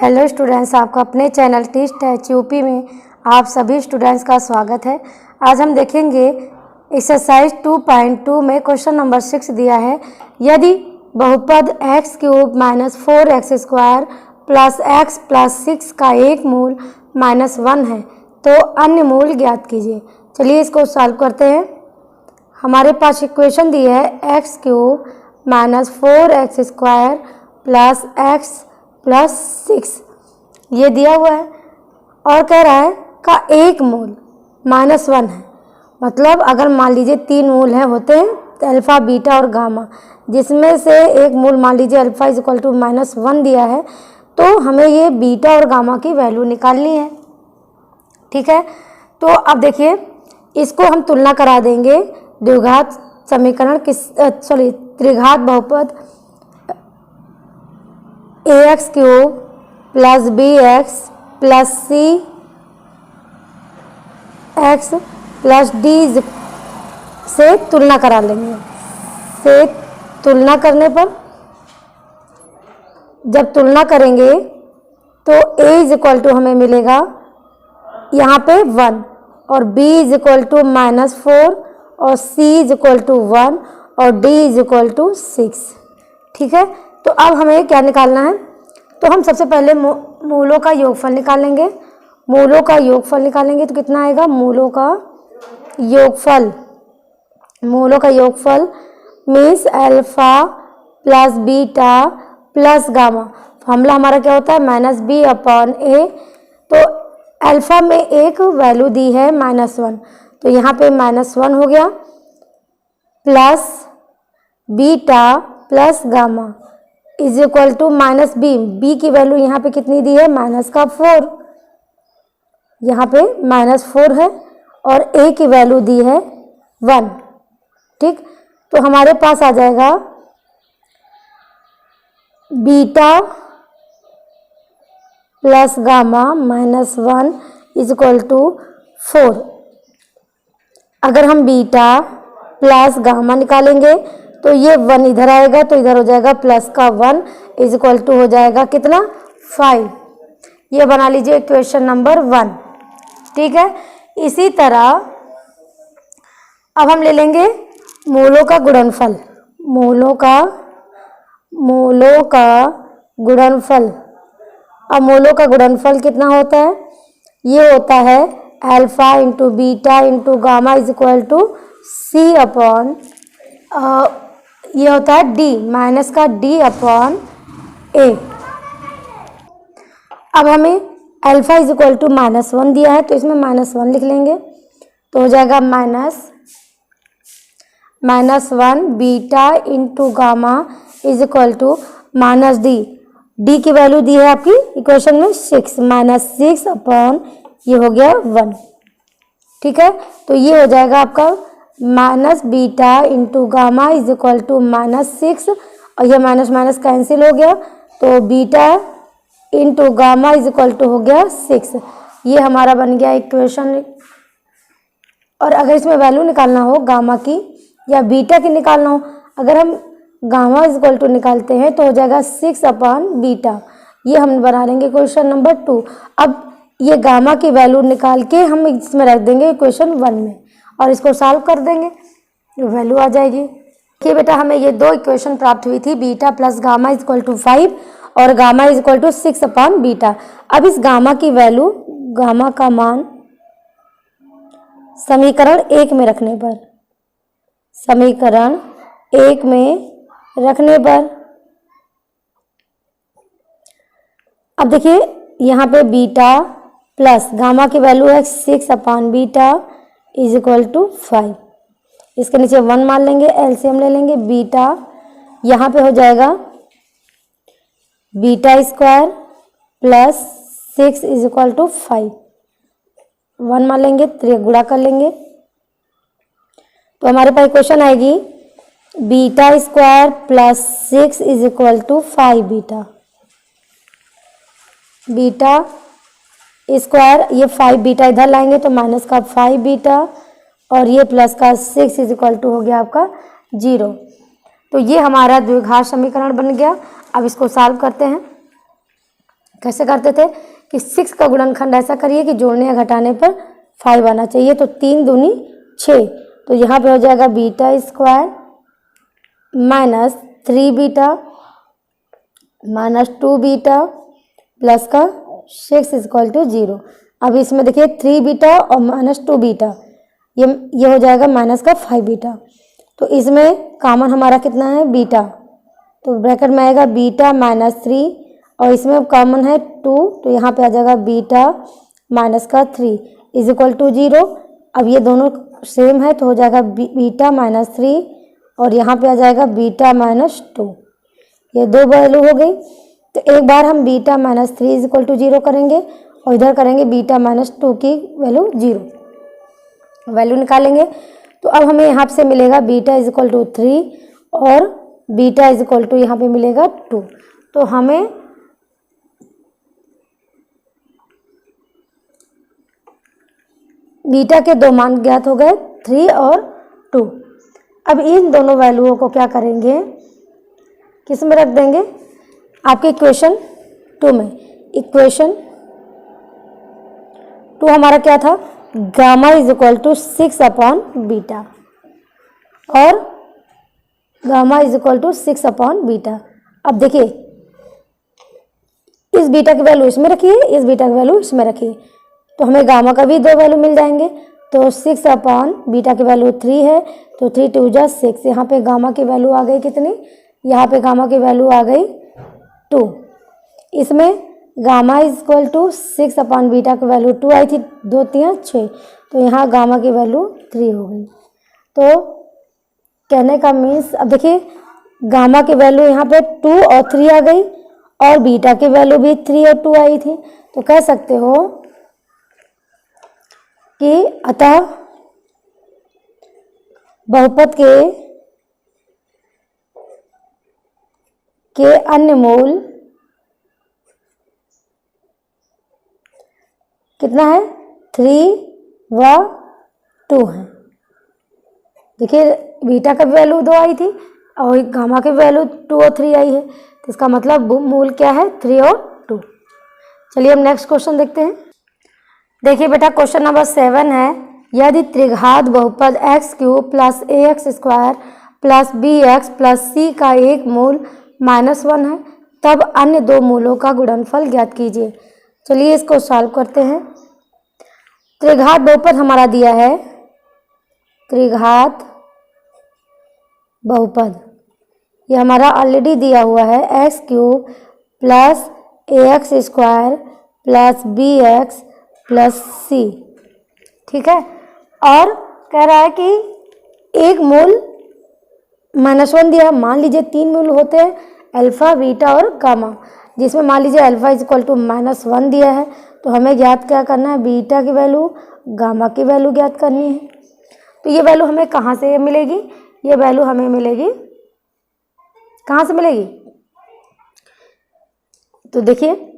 Hello students, आपका अपने channel teach touch UP में आप सभी स्टूडेंट्स का स्वागत है। आज हम देखेंगे एक्सरसाइज 2.2 में क्वेश्चन नंबर 6 दिया है। यदि बहुपद x cube minus 4x square plus x plus 6 का एक मूल -1 है तो अन्य मूल ज्ञात कीजिए। चलिए इसको सॉल्व करते हैं। हमारे पास इक्वेशन दी है x cube minus 4x square plus x plus 6 ये दिया हुआ है और कह रहा है का एक मूल -1 है। मतलब अगर मान लीजिए 3 मूल हैं होते हैं तो अल्फ़ा बीटा और गामा, जिसमें से एक मूल मान लीजिए अल्फ़ा इज इक्वल टू -1 दिया है तो हमें ये बीटा और गामा की वैल्यू निकालनी है। ठीक है, तो अब देखिए इसको हम तुलना करा देंगे द्विघात समीकरण त्रिघात बहुपद ax cube plus bx plus c x plus d से तुलना करा लेंगे। से तुलना करने पर जब तुलना करेंगे तो a इज इक्वल टू हमें मिलेगा यहाँ पे 1 और b इज इक्वल टू -4 और c इज इक्वल टू 1 और d इज इक्वल टू 6। ठीक है, तो अब हमें क्या निकालना है, तो हम सबसे पहले मूलों का योगफल निकालेंगे। मूलों का योगफल निकालेंगे तो कितना आएगा, मूलों का योगफल means alpha plus beta plus gamma. Formula हमारा क्या होता है -b/a। तो अल्फा में एक वैल्यू दी है -1 तो यहाँ पे -1 हो गया plus beta plus gamma is equal to -b की वैल्यू यहाँ पे कितनी दी है -4, यहाँ पे -4 है और a की वैल्यू दी है 1। ठीक, तो हमारे पास आ जाएगा beta plus gamma -1 is equal to 4। अगर हम बीटा प्लस गामा निकालेंगे तो ये 1 इधर आएगा तो इधर हो जाएगा प्लस का 1 इज इक्वल टू हो जाएगा कितना 5। ये बना लीजिए क्वेश्चन नंबर 1। ठीक है, इसी तरह अब हम ले लेंगे मूलों का गुणनफल। मूलों का गुणनफल। अब मूलों का गुणनफल कितना होता है, ये होता है alpha into beta into gamma is equal to c upon ये होता है d माइनस का d अपॉन a। अब हमें अल्फा इज इक्वल टू -1 दिया है तो इसमें -1 लिख लेंगे तो हो जाएगा -1 beta into gamma is equal to -d। d की वैल्यू दी है आपकी इक्वेशन में 6 -6 अपॉन ये हो गया 1। ठीक है, तो ये हो जाएगा आपका beta into gamma is equal to -6 और ये माइनस कैंसिल हो गया तो beta into gamma is equal to हो गया 6। ये हमारा बन गया इक्वेशन। और अगर इसमें वैल्यू निकालना हो गामा की या बीटा की निकालना हो, अगर हम गामा इज इक्वल टू निकालते हैं तो हो जाएगा 6 अपॉन बीटा। ये हम बना लेंगे क्वेश्चन नंबर 2। अब ये गामा की वैल्यू निकाल के हम इसमें रख देंगे इक्वेशन 1 में और इसको सॉल्व कर देंगे, वैल्यू आ जाएगी। देखिए बेटा, हमें ये 2 इक्वेशन प्राप्त हुई थी, beta plus gamma is equal to 5 और gamma is equal to 6 upon beta. अब इस गामा की वैल्यू, गामा का मान समीकरण 1 में रखने पर, अब देखिए यहाँ पे बीटा प्लस गामा की वैल्यू है 6 upon beta is equal to 5। इसके नीचे 1 मान लेंगे, एलसीएम ले लेंगे। बीटा यहाँ पे हो जाएगा beta square plus 6 is equal to 5। 1 मान लेंगे तो गुणा कर लेंगे तो हमारे पास इक्वेशन आएगी beta square plus 6 is equal to 5 beta square, ये 5 बीटा इधर लाएंगे तो माइनस का 5 बीटा और ये प्लस का 6 इज इक्वल टू हो गया आपका 0। तो ये हमारा द्विघात समीकरण बन गया। अब इसको सॉल्व करते हैं। कैसे करते थे कि 6 का गुणनखंड ऐसा करिए कि जोड़ने या घटाने पर 5 आना चाहिए, तो 3 दूनी 6, तो यहाँ पे हो जाएगा beta square minus 3 beta minus 2 beta plus का 6 इक्वल टू 0। अब इसमें देखिए 3 बीटा और माइनस 2 बीटा, ये हो जाएगा माइनस का 5 बीटा, तो इसमें कॉमन हमारा कितना है बीटा, तो ब्रैकेट में आएगा बीटा माइनस 3 और इसमें कॉमन है 2, तो यहाँ पे आ जाएगा बीटा माइनस का 3 इज इक्वल टू 0। अब ये दोनों सेम है तो हो जाएगा बीटा माइनस 3 और यहाँ पे आ जाएगा बीटा माइनस 2, ये दो वैल्यू हो गई। तो एक बार हम beta minus 3 is equal to 0 करेंगे और इधर करेंगे बीटा माइनस 2 की वैल्यू 0, वैल्यू निकालेंगे। तो अब हमें यहाँ से मिलेगा बीटा इज इक्वल टू 3 और बीटा इज इक्वल टू यहाँ पे मिलेगा 2, तो हमें बीटा के दो मान ज्ञात हो गए 3 और 2। अब इन दोनों वैल्यूओं को क्या करेंगे, किस में रख देंगे, आपके इक्वेशन 2 में। इक्वेशन 2 हमारा क्या था, gamma is equal to 6 upon beta और gamma is equal to 6 upon beta. अब देखिए इस बीटा की वैल्यू इसमें रखिए, इस बीटा की वैल्यू इसमें रखिए, तो हमें गामा का भी दो वैल्यू मिल जाएंगे। तो 6 अपॉन बीटा की वैल्यू 3 है, तो 3 2 जा 6, यहाँ पे गामा की वैल्यू आ गई कितनी, यहाँ पे गामा की वैल्यू आ गई 2। इसमें gamma is equal to 6 upon beta की वैल्यू 2 आई थी, 2 3 6, तो यहाँ गामा की वैल्यू 3 हो गई। तो कहने का मीन्स, अब देखिए गामा की वैल्यू यहाँ पे 2 और 3 आ गई और बीटा की वैल्यू भी 3 और 2 आई थी, तो कह सकते हो कि अतः बहुपद के अन्य मूल कितना है, 3 व 2 है। देखिए बीटा का वैल्यू 2 आई थी और गामा की वैल्यू 2 और 3 आई है, तो इसका मतलब मूल क्या है, 3 और 2। चलिए हम नेक्स्ट क्वेश्चन देखते हैं। देखिए बेटा क्वेश्चन नंबर 7 है, यदि त्रिघात बहुपद X cube plus A X square plus B X plus C का एक मूल -1 है, तब अन्य दो मूलों का गुणनफल ज्ञात कीजिए। चलिए इसको सॉल्व करते हैं। त्रिघात बहुपद हमारा दिया है, त्रिघात बहुपद ये हमारा ऑलरेडी दिया हुआ है, X cube plus A X square plus B X plus C, ठीक है। और कह रहा है कि एक मूल -1 दिया। मान लीजिए 3 मूल होते हैं, अल्फा बीटा और गामा, जिसमें मान लीजिए अल्फा इज इक्वल टू -1 दिया है, तो हमें ज्ञात क्या करना है, बीटा की वैल्यू गामा की वैल्यू ज्ञात करनी है। तो ये वैल्यू हमें कहाँ से मिलेगी, ये वैल्यू हमें मिलेगी कहाँ से मिलेगी, तो देखिए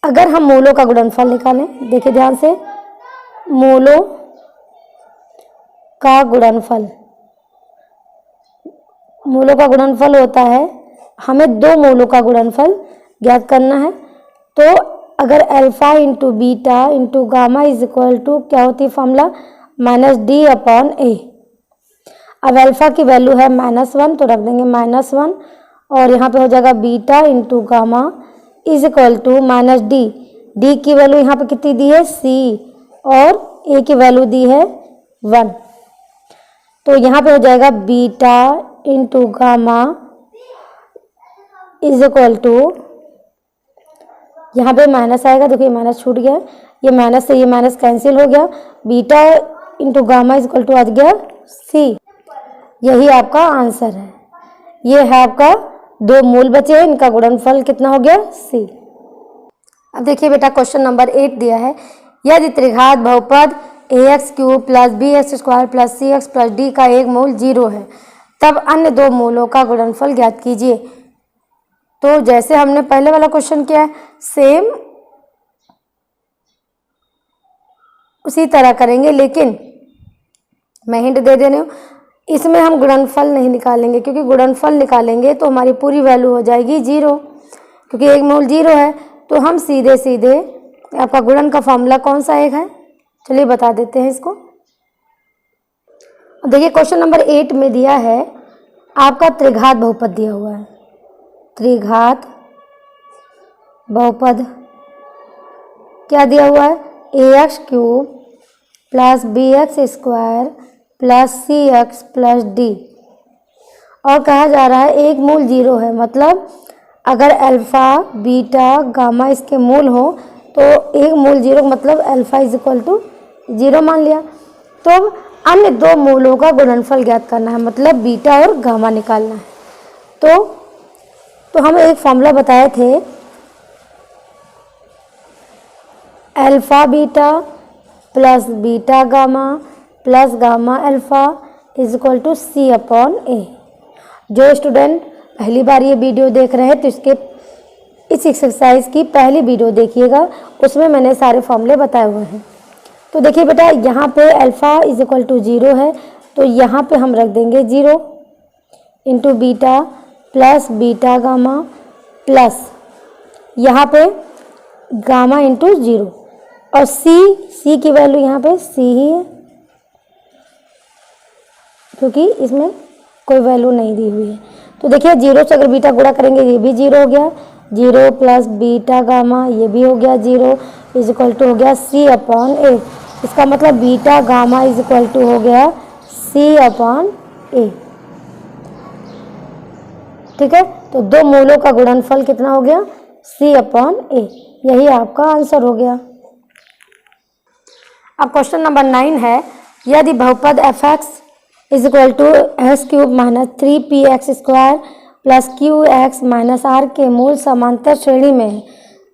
अगर हम मूलों का गुणनफल निकालें, देखिए ध्यान से, मूलों का गुणनफल, मूलों का गुणनफल होता है, हमें दो मूलों का गुणनफल ज्ञात करना है। तो अगर alpha into beta into gamma is equal to क्या होती है फॉर्मूला, -d अपॉन ए। अब अल्फा की वैल्यू है -1, तो रख देंगे -1 और यहाँ पे हो जाएगा beta into gamma is equal to -d। d की वैल्यू यहाँ पे कितनी दी है, c, और a की वैल्यू दी है 1, तो यहाँ पे हो जाएगा beta into gamma is equal to, यहाँ पे माइनस आएगा, देखिए माइनस छूट गया, ये माइनस से ये माइनस कैंसिल हो गया, beta into gamma is equal to आ गया c। यही आपका आंसर है, ये है आपका दो मूल बचे हैं, इनका गुणनफल कितना हो गया, c। अब देखिए बेटा क्वेश्चन नंबर 8 दिया है, यदि त्रिघात बहुपद ax cube plus B X square plus C X plus D का एक मूल 0 है, तब अन्य दो मूलों का गुणनफल ज्ञात कीजिए। तो जैसे हमने पहले वाला क्वेश्चन किया है, सेम उसी तरह करेंगे, लेकिन मैं हिंट दे दे रही हूँ, इसमें हम गुणनफल नहीं निकालेंगे, क्योंकि गुणनफल निकालेंगे तो हमारी पूरी वैल्यू हो जाएगी 0, क्योंकि एक मूल 0 है, तो हम सीधे सीधे आपका गुणन का फॉर्मूला कौन सा एक है, चलिए बता देते हैं इसको। देखिए क्वेश्चन नंबर 8 में दिया है आपका त्रिघात बहुपद दिया हुआ है। त्रिघात बहुपद क्या दिया हुआ है, ax cube plus bx square plus cx plus d, और कहा जा रहा है एक मूल 0 है, मतलब अगर अल्फा बीटा गामा इसके मूल हो तो एक मूल 0 मतलब अल्फा इज इक्वल टू 0 मान लिया। तो अब अन्य दो मूलों का गुणनफल ज्ञात करना है, मतलब बीटा और गामा निकालना है। तो हम एक फॉर्मूला बताए थे, alpha beta plus beta gamma plus gamma alpha is equal to C upon A. जो स्टूडेंट पहली बार ये वीडियो देख रहे हैं तो इस एक्सरसाइज की पहली वीडियो देखिएगा, उसमें मैंने सारे फॉर्मूले बताए हुए हैं। तो देखिए बेटा, यहाँ पे अल्फा इज इक्वल टू 0 है, तो यहाँ पे हम रख देंगे 0 into beta plus beta gamma plus यहाँ पे गामा इंटू 0, और सी की वैल्यू यहाँ पे सी ही है क्योंकि इसमें कोई वैल्यू नहीं दी हुई है। तो देखिए 0 से अगर बीटा गुणा करेंगे ये भी 0 हो गया, 0 प्लस बीटा गामा ये भी हो गया 0 इज इक्वल टू हो गया सी अपॉन ए। इसका मतलब beta gamma is equal to हो गया सी अपॉन ए। ठीक है, तो दो मूलों का गुणनफल कितना हो गया, सी अपॉन ए। यही आपका आंसर हो गया। अब क्वेश्चन नंबर 9 है, यदि बहुपद F X is equal to X cube minus 3px square plus Q X minus R के मूल समांतर श्रेणी में है,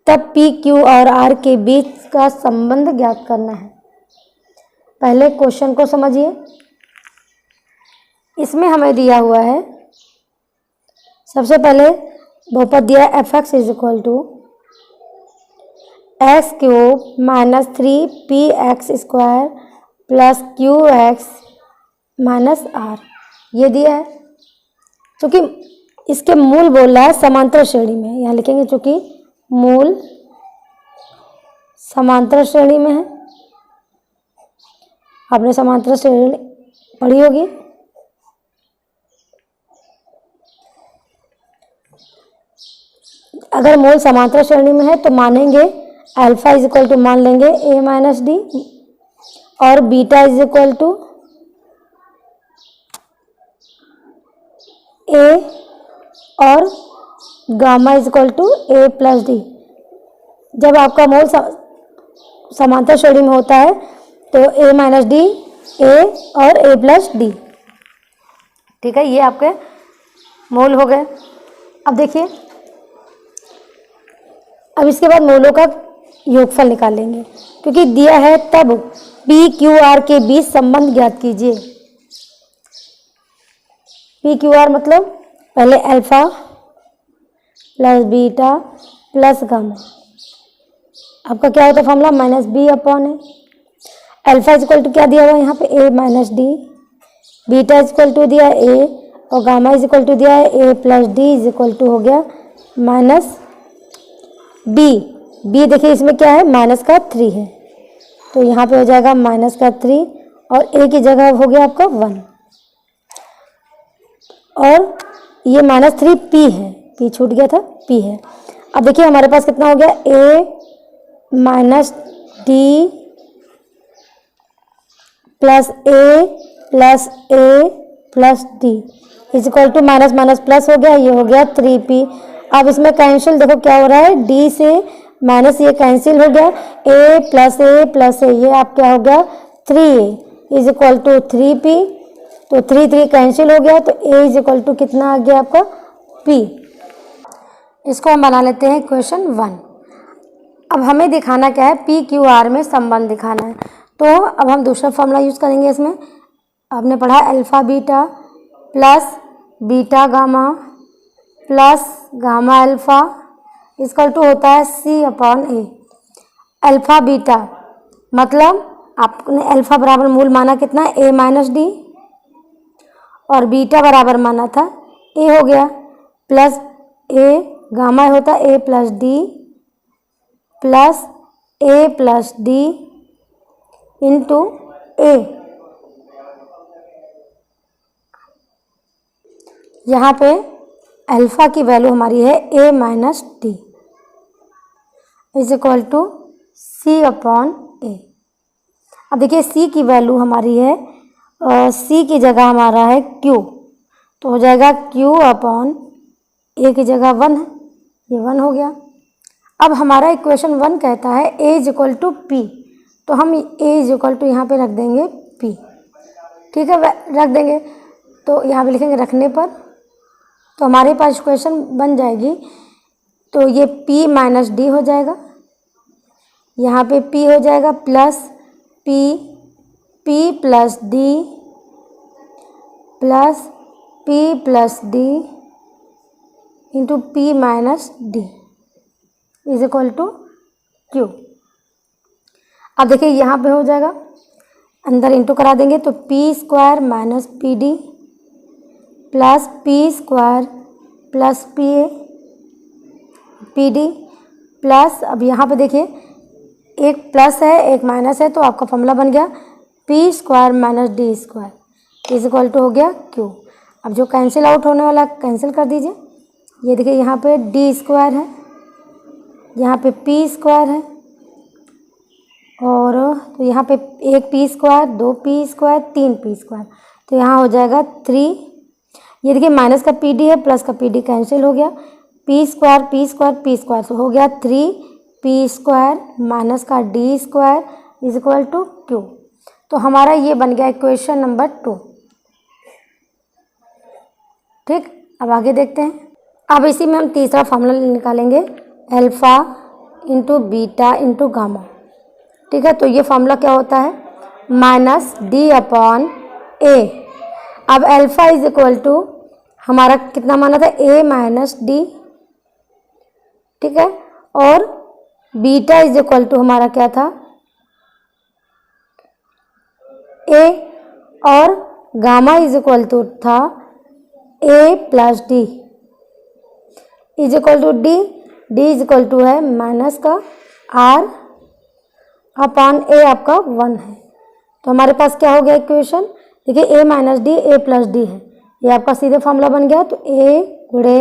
तब पी क्यू और आर के बीच का संबंध ज्ञात करना है। पहले क्वेश्चन को समझिए। इसमें हमें दिया हुआ है, सबसे पहले बहुपद दिया है F X is equal to X cube minus 3px square plus Q X minus R, ये दिया है। चूँकि इसके मूल बोल रहा है समांतर श्रेणी में, यहाँ लिखेंगे चूँकि मूल समांतर श्रेणी में है। आपने समांतर श्रेणी पढ़ी होगी। अगर मूल समांतर श्रेणी में है तो मानेंगे अल्फा इज इक्वल टू मान लेंगे ए माइनस डी, और beta is equal to A, और gamma is equal to A plus D. जब आपका मूल समांतर श्रेणी में होता है तो ए माइनस डी ए और ए प्लस डी। ठीक है, ये आपके मूल हो गए। अब देखिए, अब इसके बाद मूलों का योगफल निकालेंगे, क्योंकि दिया है तब पी क्यू आर के बीच संबंध ज्ञात कीजिए। पी क्यू आर मतलब पहले alpha plus beta plus gamma, आपका क्या होता है formula minus B upon A. Alpha is equal to क्या दिया हुआ है यहाँ पे A minus D, beta is equal to दिया है ए, और गामा इज इक्वल टू दिया है A plus D is equal to हो गया माइनस बी। बी देखिए इसमें क्या है, माइनस का 3 है, तो यहाँ पे हो जाएगा माइनस का 3, और ए की जगह हो गया आपका 1, और ये माइनस 3 पी है, पी छूट गया था, पी है। अब देखिए हमारे पास कितना हो गया, A minus D plus A plus D is equal to minus minus plus हो गया, ये हो गया 3p। अब इसमें कैंसिल देखो क्या हो रहा है, डी से माइनस ये कैंसिल हो गया, ए प्लस ए, ये आप क्या हो गया 3a is equal to 3p, तो 3 कैंसिल हो गया, तो a इज इक्वल टू कितना आ गया आपका p। इसको हम बना लेते हैं क्वेश्चन 1। अब हमें दिखाना क्या है, पी क्यू आर में संबंध दिखाना है, तो अब हम दूसरा फॉर्मूला यूज़ करेंगे। इसमें आपने पढ़ा alpha beta plus beta gamma plus gamma alpha is equal to होता है C upon A. Alpha beta मतलब आपने अल्फा बराबर मूल माना कितना, ए माइनस डी, और बीटा बराबर माना था ए हो गया, प्लस ए गामा होता A plus D plus A plus D into A. यहाँ पे अल्फ़ा की वैल्यू हमारी है A minus D is equal to C upon A. अब देखिए सी की वैल्यू हमारी है सी की जगह हमारा है क्यू, तो हो जाएगा क्यू अपॉन ए की जगह 1 है, ये 1 हो गया। अब हमारा इक्वेशन 1 कहता है ए इज इक्वल टू पी, तो हम ए इज इक्वल टू यहाँ पे रख देंगे पी। ठीक है, रख देंगे तो यहाँ पे लिखेंगे रखने पर, तो हमारे पास इक्वेशन बन जाएगी। तो ये p माइनस डी हो जाएगा, यहाँ पे p हो जाएगा plus p plus D plus p plus D into p minus D is equal to Q. अब देखिए यहाँ पे हो जाएगा, अंदर इंटू करा देंगे तो p square minus P D plus P square plus P A P D plus, अब यहाँ पे देखिए एक प्लस है एक माइनस है, तो आपका फॉर्मूला बन गया P square minus D square is equal to हो गया क्यू। अब जो कैंसिल आउट होने वाला कैंसिल कर दीजिए। ये देखिए यहाँ पे डी स्क्वायर है, यहाँ पे पी स्क्वायर है, और तो यहाँ पे एक P square, 2 P square, 3 P square, तो यहाँ हो जाएगा 3। ये देखिए माइनस का पी डी है, प्लस का पी डी कैंसिल हो गया, P square P square P square, तो हो गया 3 पी स्क्वायर माइनस का D square is equal to Q. तो हमारा ये बन गया इक्वेशन नंबर 2। ठीक, अब आगे देखते हैं। अब इसी में हम तीसरा फॉर्मूला निकालेंगे, alpha into beta into gamma. ठीक है, तो ये फॉर्मूला क्या होता है, माइनस डी अपॉन ए। अब अल्फ़ा इज इक्वल टू हमारा कितना माना था, ए माइनस डी। ठीक है, और बीटा इज इक्वल टू हमारा क्या था, ए, और गामा इज इक्वल टू था A plus D is equal to D. D is equal to है माइनस का आर अपॉन ए आपका 1 है। तो हमारे पास क्या हो गया इक्वेशन, देखिए A minus D A plus D है, ये आपका सीधे फॉर्मूला बन गया। तो ए गुणे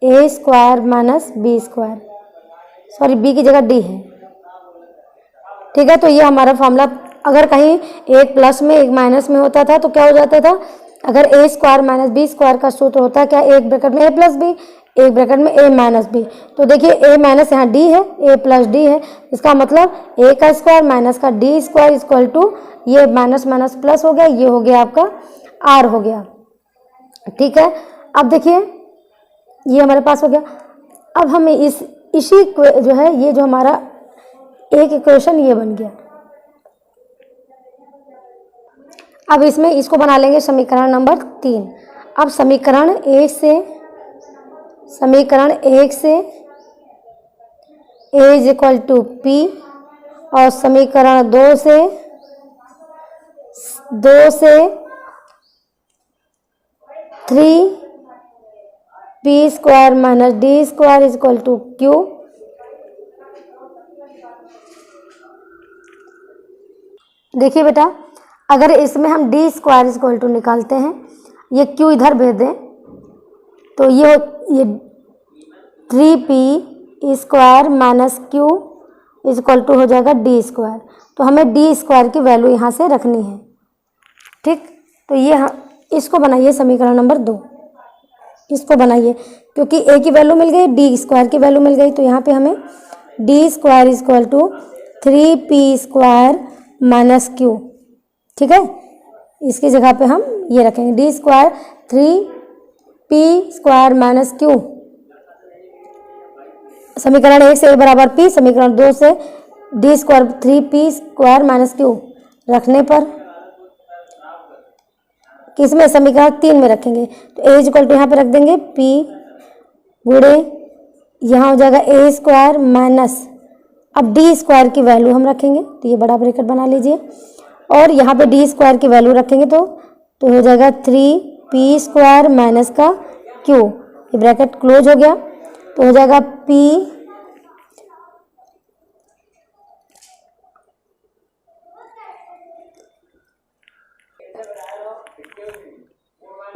A square minus B square, sorry B की जगह डी है। ठीक है, तो ये हमारा फॉर्मूला, अगर कहीं एक प्लस में एक माइनस में होता था तो क्या हो जाता था, अगर ए स्क्वायर माइनस बी स्क्वायर का सूत्र होता है क्या, एक ब्रैकेट में ए प्लस बी, एक ब्रैकेट में ए माइनस बी। तो देखिए ए माइनस यहाँ डी है, ए प्लस डी है, इसका मतलब ए का स्क्वायर माइनस का डी स्क्वायर इक्वल टू, ये माइनस माइनस प्लस हो गया, ये हो गया आपका आर हो गया। ठीक है, अब देखिए ये हमारे पास हो गया। अब हमें इसी जो है, ये जो हमारा एक इक्वेशन ये बन गया। अब इसमें इसको बना लेंगे समीकरण नंबर 3। अब समीकरण 1 से A is equal to P, और समीकरण 2 से 3 P square minus D square is equal to Q. देखिए बेटा, अगर इसमें हम D square is equal to निकालते हैं, ये क्यू इधर भेज दें, तो ये 3p square minus Q is equal to हो जाएगा डी स्क्वायर। तो हमें डी स्क्वायर की वैल्यू यहाँ से रखनी है। ठीक, तो ये इसको बनाइए समीकरण नंबर 2, इसको बनाइए, क्योंकि ए की वैल्यू मिल गई, डी स्क्वायर की वैल्यू मिल गई, तो यहाँ पे हमें D square is equal to 3p square minus Q. ठीक है, इसकी जगह पे हम ये रखेंगे D square 3p square minus Q. समीकरण 1 से ए बराबर p, समीकरण 2 से D square 3p square minus Q रखने पर किसमें, समीकरण 3 में रखेंगे। तो ए इक्वल टू यहाँ पे रख देंगे p गुणे यहाँ हो जाएगा ए स्क्वायर माइनस, अब डी स्क्वायर की वैल्यू हम रखेंगे, तो ये बड़ा ब्रैकेट बना लीजिए, और यहाँ पे डी स्क्वायर की वैल्यू रखेंगे तो हो जाएगा 3p स्क्वायर माइनस का क्यू, ये ब्रैकेट क्लोज हो गया, तो हो जाएगा p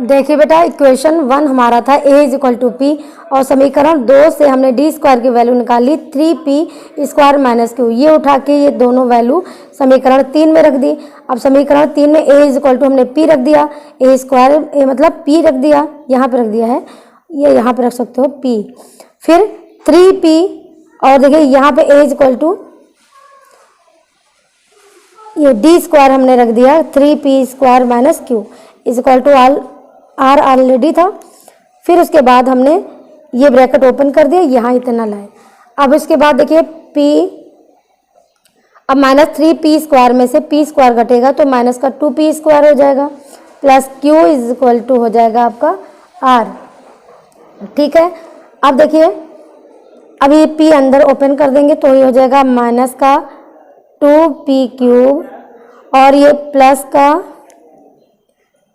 देखिए बेटा, इक्वेशन 1 हमारा था a is equal to P, और समीकरण 2 से हमने डी स्क्वायर की वैल्यू निकाली 3p स्क्वायर माइनस क्यू। ये उठा के ये दोनों वैल्यू समीकरण 3 में रख दी। अब समीकरण 3 में a इज इक्वल टू हमने p रख दिया, a स्क्वायर a मतलब p रख दिया, यहाँ पे रख दिया है, ये यहाँ पे रख सकते हो p। फिर 3p, और देखिए यहाँ पे a इज इक्वल टू ये डी स्क्वायर हमने रख दिया 3p square minus Q is equal to R already था। फिर उसके बाद हमने ये ब्रैकेट ओपन कर दिया, यहाँ इतना लाए। अब इसके बाद देखिए p, अब माइनस 3p स्क्वायर में से p स्क्वायर घटेगा तो माइनस का 2p स्क्वायर हो जाएगा, plus q is equal to हो जाएगा आपका r। ठीक है, अब देखिए अब ये p अंदर ओपन कर देंगे तो ये हो जाएगा माइनस का 2p क्यूब, और ये प्लस का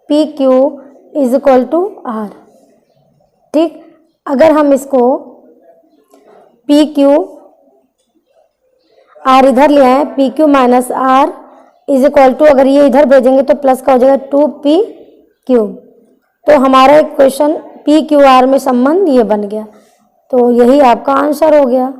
p cube is equal to r। ठीक, अगर हम इसको p क्यूब r इधर ले आए, p cube minus r is equal to, अगर ये इधर भेजेंगे तो प्लस का हो जाएगा 2p क्यूब। तो हमारा इक्वेशन p क्यू r में संबंध ये बन गया, तो यही आपका आंसर हो गया।